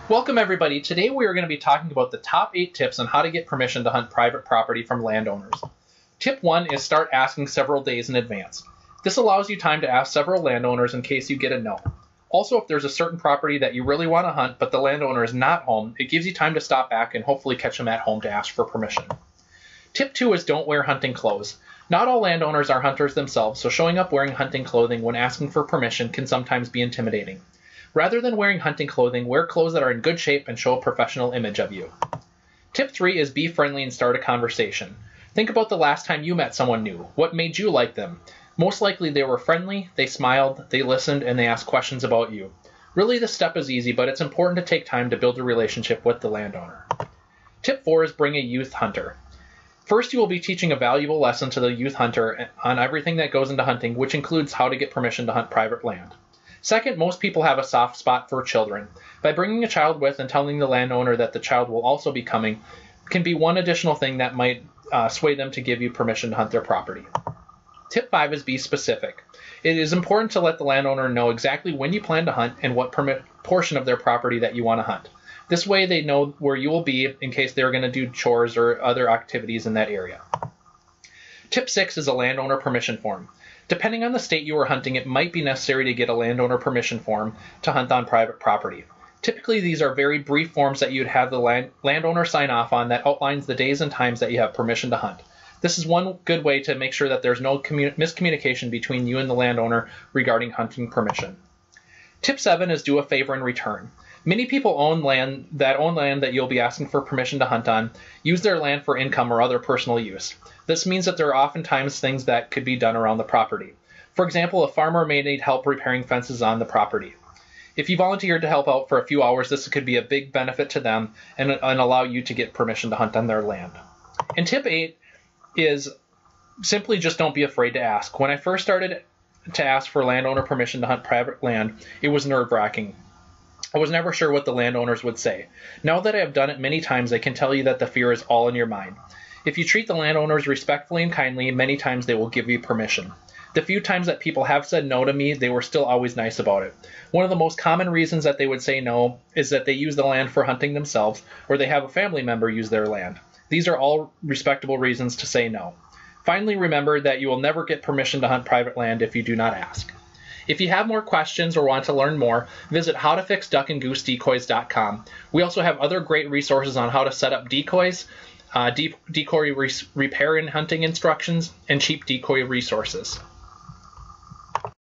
Welcome everybody. Today we are going to be talking about the top 8 tips on how to get permission to hunt private property from landowners. Tip 1 is start asking several days in advance. This allows you time to ask several landowners in case you get a no. Also, if there's a certain property that you really want to hunt but the landowner is not home, it gives you time to stop back and hopefully catch them at home to ask for permission. Tip 2 is don't wear hunting clothes. Not all landowners are hunters themselves, so showing up wearing hunting clothing when asking for permission can sometimes be intimidating. Rather than wearing hunting clothing, wear clothes that are in good shape and show a professional image of you. Tip 3 is be friendly and start a conversation. Think about the last time you met someone new. What made you like them? Most likely they were friendly, they smiled, they listened, and they asked questions about you. Really, this step is easy, but it's important to take time to build a relationship with the landowner. Tip 4 is bring a youth hunter. First, you will be teaching a valuable lesson to the youth hunter on everything that goes into hunting, which includes how to get permission to hunt private land. Second, most people have a soft spot for children. By bringing a child with and telling the landowner that the child will also be coming can be one additional thing that might sway them to give you permission to hunt their property. Tip 5 is be specific. It is important to let the landowner know exactly when you plan to hunt and what portion of their property that you want to hunt. This way they know where you will be in case they're going to do chores or other activities in that area. Tip 6 is a landowner permission form. Depending on the state you are hunting, it might be necessary to get a landowner permission form to hunt on private property. Typically, these are very brief forms that you'd have the landowner sign off on that outlines the days and times that you have permission to hunt. This is one good way to make sure that there's no miscommunication between you and the landowner regarding hunting permission. Tip 7 is do a favor in return. Many people own land that you'll be asking for permission to hunt on, use their land for income or other personal use. This means that there are oftentimes things that could be done around the property. For example, a farmer may need help repairing fences on the property. If you volunteered to help out for a few hours, this could be a big benefit to them and allow you to get permission to hunt on their land. And tip 8 is simply just don't be afraid to ask. When I first started to ask for landowner permission to hunt private land, it was nerve-wracking. I was never sure what the landowners would say. Now that I have done it many times, I can tell you that the fear is all in your mind. If you treat the landowners respectfully and kindly, many times they will give you permission. The few times that people have said no to me, they were still always nice about it. One of the most common reasons that they would say no is that they use the land for hunting themselves, or they have a family member use their land. These are all respectable reasons to say no. Finally, remember that you will never get permission to hunt private land if you do not ask. If you have more questions or want to learn more, visit howtofixduckandgoosedecoys.com. We also have other great resources on how to set up decoys, decoy repair and hunting instructions, and cheap decoy resources.